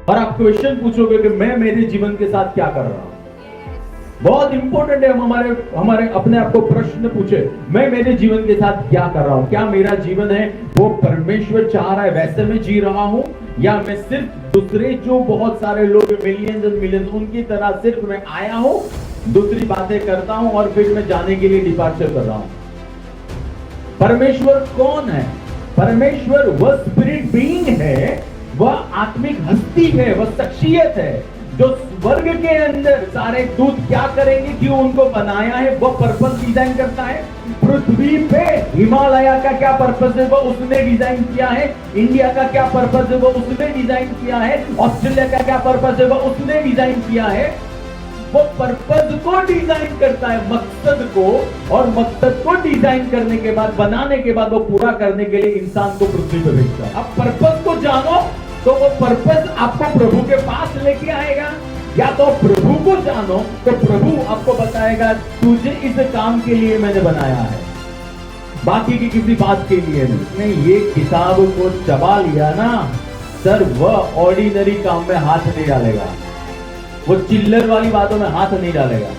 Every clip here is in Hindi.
और आप क्वेश्चन पूछोगे कि मैं मेरे जीवन के साथ क्या कर रहा हूं। बहुत इंपॉर्टेंट है हम हमारे अपने आप को प्रश्न पूछे, मैं मेरे जीवन के साथ क्या कर रहा हूं। क्या मेरा जीवन है वो परमेश्वर चाह रहा है वैसे मैं जी रहा हूं, या मैं सिर्फ दूसरे जो बहुत सारे लोग मिलियंस एंड मिलियंस उनकी तरह सिर्फ मैं आया हूं, दूसरी बातें करता हूं और फिर मैं जाने के लिए डिपार्चर कर रहा हूं। परमेश्वर कौन है? परमेश्वर वह स्पिरिट बीइंग है, वह आत्मिक हस्ती है, वह शख्सियत है जो स्वर्ग के अंदर सारे दूत क्या करेंगे, क्यों उनको बनाया है, वह पर्पस डिजाइन करता है। पृथ्वी पे हिमालय का क्या पर्पस है, वह उसने डिजाइन किया है। इंडिया का क्या पर्पस है, वह उसने डिजाइन किया है। ऑस्ट्रेलिया का क्या पर्पस है, वह उसने डिजाइन किया है। वो पर्पस को डिजाइन करता है, मकसद को, और मकसद को डिजाइन करने के बाद, बनाने के बाद वो पूरा करने के लिए इंसान को पृथ्वी पर भेजता है। अब पर्पस को जानो तो वो पर्पस आपको प्रभु के पास लेके आएगा, या तो प्रभु को जानो तो प्रभु आपको बताएगा तुझे इस काम के लिए मैंने बनाया है, बाकी की किसी बात के लिए नहीं। ये किताब को चबा लिया ना सर, वह ऑर्डिनरी काम में हाथ नहीं डालेगा, वो चिल्लर वाली बातों में हाथ नहीं डालेगा।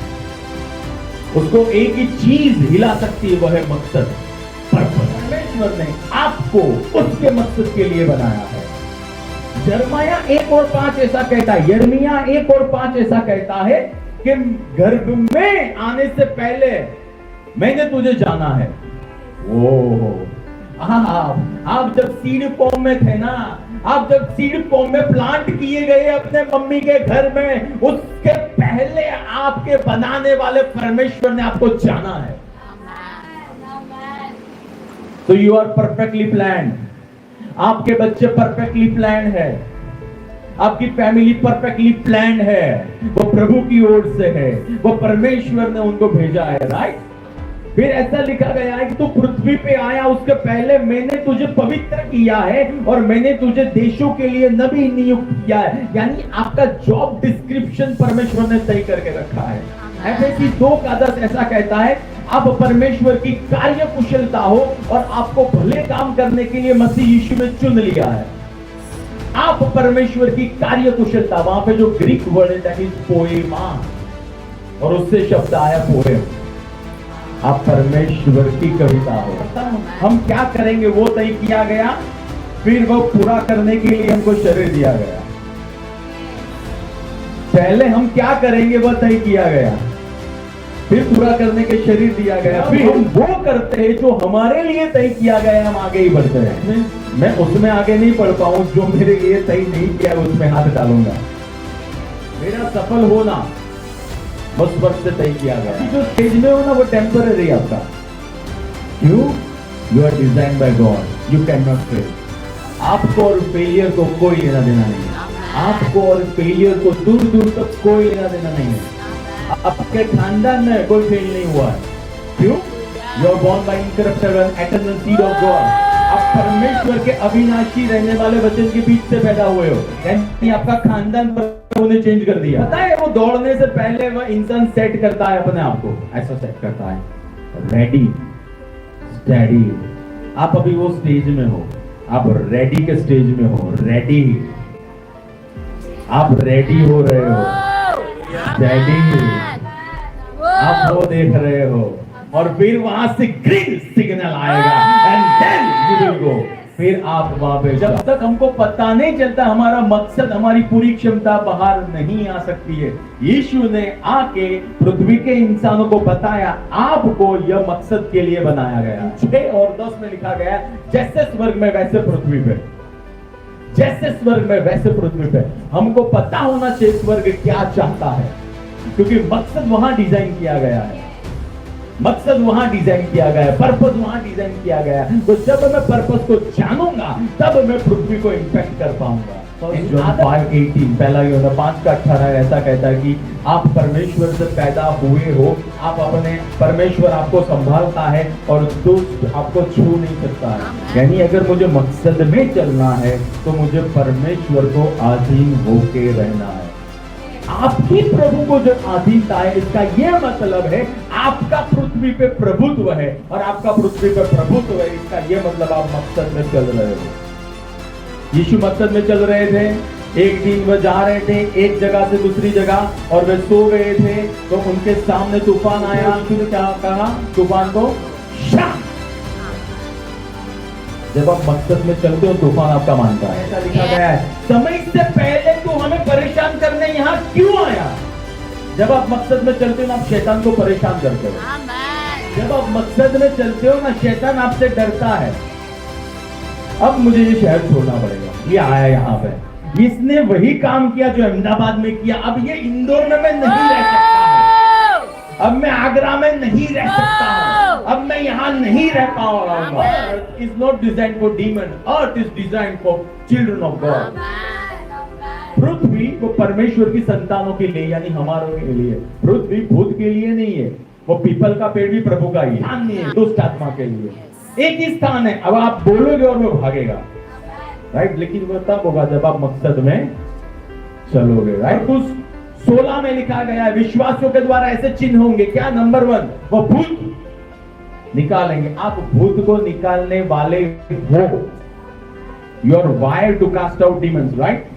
उसको एक ही चीज हिला सकती है, वह है मकसद, पर्पस। परमेश्वर ने आपको उसके मकसद के लिए बनाया है। यिर्मयाह 1:5 ऐसा कहता है, यिर्मयाह 1:5 ऐसा कहता है कि गर्भ में आने से पहले मैंने तुझे जाना है। आप जब सीड फॉर्म में थे ना, आप जब सीड फॉर्म में प्लांट किए गए अपने मम्मी के घर में, उसके पहले आपके बनाने वाले परमेश्वर ने आपको जाना है। तो यू आर परफेक्टली प्लान्ड। आपके बच्चे परफेक्टली प्लान है, आपकी फैमिली परफेक्टली प्लान है, वो प्रभु की ओर से है, वो परमेश्वर ने उनको भेजा है। राइट? फिर ऐसा लिखा गया है कि तू पृथ्वी पे आया उसके पहले मैंने तुझे पवित्र किया है और मैंने तुझे देशों के लिए नबी नियुक्त किया है। यानी आपका जॉब डिस्क्रिप्शन परमेश्वर ने तय करके रखा है। एफएसी 2:10 ऐसा कहता है, आप परमेश्वर की कार्य कुशलता हो और आपको भले काम करने के लिए मसीह यीशु में चुन लिया है। आप परमेश्वर की कार्य कुशलता, वहां पे जो ग्रीक वर्ड है दैट इज पोएमा, और उससे शब्द आया पोएम। आप परमेश्वर की कविता हो। हम क्या करेंगे वो तय किया गया, फिर वो पूरा करने के लिए हमको शरीर दिया गया। पहले हम क्या करेंगे वह तय किया गया, फिर पूरा करने के शरीर दिया गया, फिर हम वो करते हैं जो हमारे लिए तय किया गया, हम आगे ही बढ़ते हैं। मैं उसमें आगे नहीं बढ़ पाऊं, जो मेरे लिए तय नहीं किया उसमें हाथ डालूंगा। मेरा सफल होना बस वर्ष से तय किया गया। जो स्टेज में हो ना वो टेम्पररी आपका। क्यों? You are design by God, you can not fail. आपको और फेलियर को कोई लेना देना नहीं है। आपको और फेलियर को दूर दूर तक कोई लेना देना नहीं है। आपके खानदान में कोई फेल नहीं हुआ है। क्यों? You are born by incorruptible eternal seed of God. आप परमेश्वर के अविनाशी रहने वाले वचन के बीच से पैदा हुए हो। यानी आपका खानदान उन्हें चेंज कर दिया। पता है वो दौड़ने से पहले वह इंसान सेट करता है अपने आप को, ऐसा सेट करता है, रेडी स्टडी। आप अभी वो स्टेज में हो, आप रेडी के स्टेज में हो। रेडी, आप रेडी हो रहे हो, स्टडी आप वो देख रहे हो, और फिर वहां से ग्रीन सिग्नल आएगा and then you will go. फिर आप वहां पे, जब तक हमको पता नहीं चलता हमारा मकसद, हमारी पूरी क्षमता बाहर नहीं आ सकती है। यीशु ने आके पृथ्वी के इंसानों को बताया आपको यह मकसद के लिए बनाया गया। 6 और 10 में लिखा गया, जैसे स्वर्ग में वैसे पृथ्वी पे, जैसे स्वर्ग में वैसे पृथ्वी पे। हमको पता होना चाहिए स्वर्ग क्या चाहता है, क्योंकि मकसद वहां डिजाइन किया गया है। मकसद वहां डिजाइन किया गया है, पर्पस वहां डिजाइन किया गया है। तो जब मैं पर्पस को जानूंगा तब मैं पृथ्वी को इंपैक्ट कर पाऊंगा। जॉन 5:18 पहला यूहन्ना 5:18 ऐसा कहता है कि आप परमेश्वर से पैदा हुए हो, आप अपने परमेश्वर आपको संभालता है और दुष्ट आपको छू नहीं सकता है। यानी अगर मुझे मकसद में चलना है तो मुझे परमेश्वर को अधीन होके रहना है। आपकी प्रभु को जो अधीनता है, इसका यह मतलब है आपका पृथ्वी पे प्रभुत्व है, और आपका पृथ्वी पे प्रभुत्व है, इसका यह मतलब आप मकसद में चल रहे हो। यीशु मकसद में चल रहे थे, एक दिन वह जा रहे थे एक जगह से दूसरी जगह और वे सो गए थे, तो उनके सामने तूफान आया। फिर क्या कहा तूफान को? शांत। जब आप मकसद में चलते हो तूफान आपका मानता है। ऐसा लिखा गया है, समय से पहले तू हमें परेशान करने यहाँ क्यों आया? जब आप मकसद में चलते हो ना, आप शैतान को परेशान करते हो। जब आप मकसद में चलते हो ना, शैतान आपसे डरता है। अब मुझे ये शहर छोड़ना पड़ेगा, ये आया यहाँ पे, इसने वही काम किया जो अहमदाबाद में किया, अब ये इंदौर में मैं नहीं रह सकता हूँ, अब मैं आगरा में नहीं रह सकता हूँ, अब मैं यहाँ नहीं रह पाऊंगा। Earth is not design for demon, earth is design for children of God. पृथ्वी वो परमेश्वर की संतानों के लिए यानी हमारों के लिए, पृथ्वी भूत के लिए नहीं है। वो पीपल का पेड़ भी प्रभु का ही है, दुष्ट आत्मा के लिए एक ही स्थान है। अब आप बोलोगे और वो भागेगा, राइट? लेकिन वो तब होगा जब आप मकसद में चलोगे, राइट? कुछ 16 में लिखा गया है, विश्वासियों के द्वारा ऐसे चिन्ह होंगे। क्या? नंबर 1, वो भूत निकालेंगे। आप भूत को निकालने वाले हो। You are wired to cast out demons, right?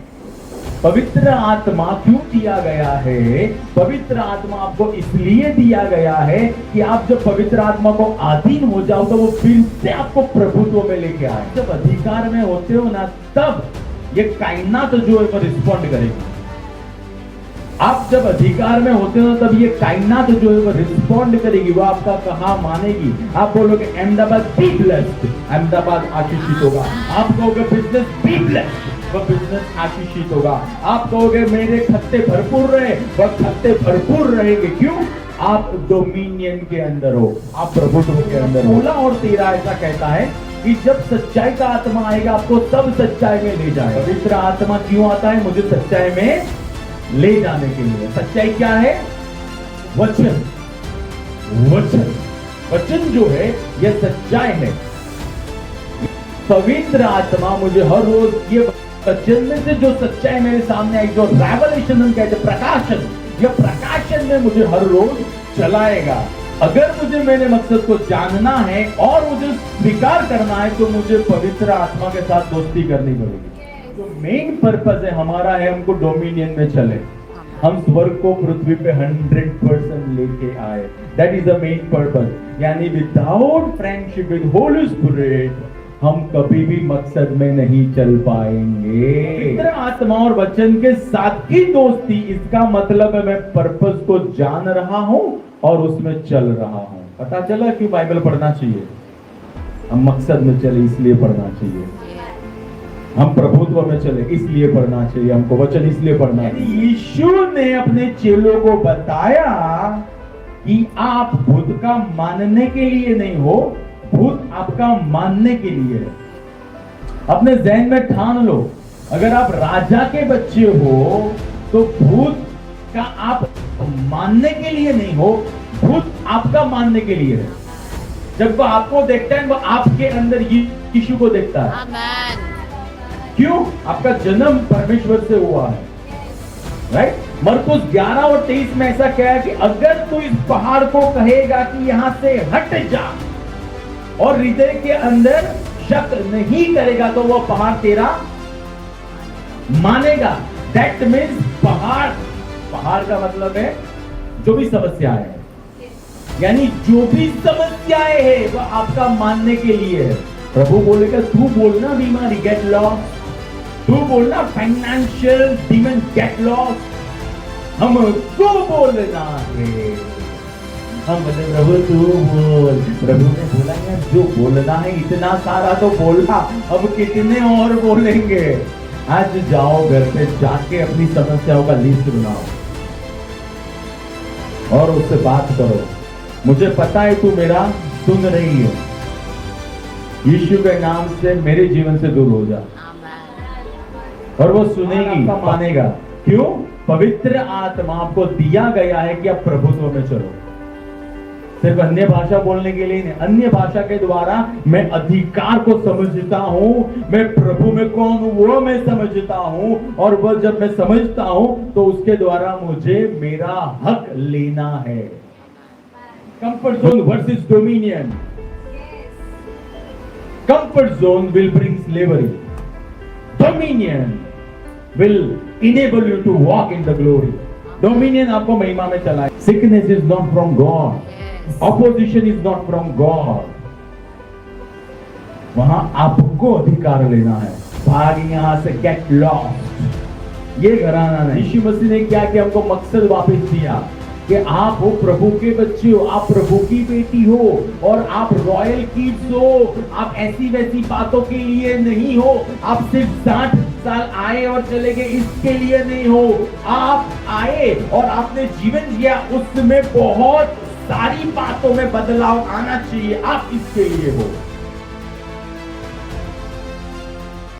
पवित्र आत्मा क्यों दिया गया है? पवित्र आत्मा आपको इसलिए दिया गया है कि आप जब पवित्र आत्मा को अधीन हो जाओ तो वो फिर से आपको प्रभुत्व में लेके आए। जब अधिकार में होते हो ना, तब ये कायनात जो है वो रिस्पॉन्ड करेगी। आप जब अधिकार में होते हो तब ये कायनात जो है वो रिस्पॉन्ड करेगी, वो आपका कहा मानेगी। आप बोलोगे अहमदाबाद बी ब्लेस्ड, अहमदाबाद आशीषित होगा। आप कहोगे बिजनेस बी ब्लेस्ड, वह बिजनेस आशीषित होगा। आप कहोगे मेरे खत्ते भरपूर रहे, वह खत्ते भरपूर रहेंगे। क्यों? आप डोमिनियन के अंदर हो, आप प्रभुत्व के अंदर हो। 16 और 13 ऐसा कहता है कि जब सच्चाई का आत्मा आएगा आपको सब सच्चाई में ले जाएगा। पवित्र आत्मा क्यों आता है? मुझे सच्चाई में ले जाने के लिए। सच्चाई क्या है? वचन। वचन, वचन जो है यह सच्चाई है। पवित्र आत्मा मुझे हर रोज ये वचन में से जो सच्चाई मेरे सामने आई, जो रेवलेशन हम कहते हैं, प्रकाशन, यह प्रकाशन में मुझे हर रोज चलाएगा। अगर मुझे मेरे मकसद को जानना है और मुझे स्वीकार करना है तो मुझे पवित्र आत्मा के साथ दोस्ती करनी पड़ेगी। जो मेन पर्पस है हमारा है हमको डोमिनियन में चले, हम स्वर्ग को पृथ्वी पे 100% लेके आए। That is the main purpose. यानी without friendship with Holy Spirit हम कभी भी मकसद में नहीं चल पाएंगे। पवित्र आत्मा और वचन के साथ की दोस्ती, इसका मतलब है मैं पर्पस को जान रहा हूं और उसमें चल रहा हूं। पता चला क्यों बाइबल पढ़ना चाहिए? हम मकसद में चले इसलिए पढ़ना चाहिए, हम प्रभुत्व में चले इसलिए पढ़ना चाहिए, हमको वचन इसलिए पढ़ना चाहिए। यीशु ने अपने चेलों को बताया कि आप भूत का मानने के लिए नहीं हो, भूत आपका मानने के लिए है। अपने ज़हन में ठान लो, अगर आप राजा के बच्चे हो तो भूत का आप मानने के लिए नहीं हो, भूत आपका मानने के लिए है। जब वो आपको देखता है वो आपके अंदर यीशु को देखता है। आमीन। क्यों? आपका जन्म परमेश्वर से हुआ है, राइट? मरकुस 11 और 23 में ऐसा कहा है कि अगर तू इस पहाड़ को कहेगा कि यहां से हट जा और हृदय के अंदर शक नहीं करेगा तो वो पहाड़ तेरा मानेगा। दैट मीन्स पहाड़, पहाड़ का मतलब है जो भी समस्याएं है, यानी जो भी समस्याएं है वो आपका मानने के लिए है। प्रभु बोलेगा तू बोलना बीमारी गेट लॉस, तू बोलना फाइनेंशियल डीमन गेट लॉस, हमको बोलना है। हम बोले प्रभु तू बोल। प्रभु ने बोला यार जो बोलना है इतना सारा तो बोला, अब कितने और बोलेंगे? आज जाओ घर पे जाके अपनी समस्याओं का लिस्ट बनाओ और उससे बात करो। मुझे पता है तू मेरा सुन रही है, यीशु के नाम से मेरे जीवन से दूर हो जा। और वो सुनेगी, मानेगा। क्यों? पवित्र आत्मा आपको दिया गया है कि आप प्रभुत्व में चलो। सिर्फ अन्य भाषा बोलने के लिए नहीं, अन्य भाषा के द्वारा मैं अधिकार को समझता हूं, मैं प्रभु में कौन हूं वो मैं समझता हूं, और वह जब मैं समझता हूं तो उसके द्वारा मुझे मेरा हक लेना है। Comfort zone versus dominion. Comfort zone will bring slavery, dominion will enable you to walk in the glory. Dominion आपको महिमा में चलाए. Sickness is not from God. Opposition is not from God. वहां आपको अधिकार लेना है. भाग यहां से, get lost. ये घराना नहीं. यीशु मसीह ने क्या किया? हमको मकसद वापस दिया कि आप हो प्रभु के बच्चे हो, आप प्रभु की बेटी हो और आप रॉयल किड्स हो. आप ऐसी वैसी बातों के लिए नहीं हो. आप सिर्फ 60 साल आए और चले गए इसके लिए नहीं हो. आप आए और आपने जीवन जिया, उसमें बहुत सारी बातों में बदलाव आना चाहिए. आप इसके लिए हो.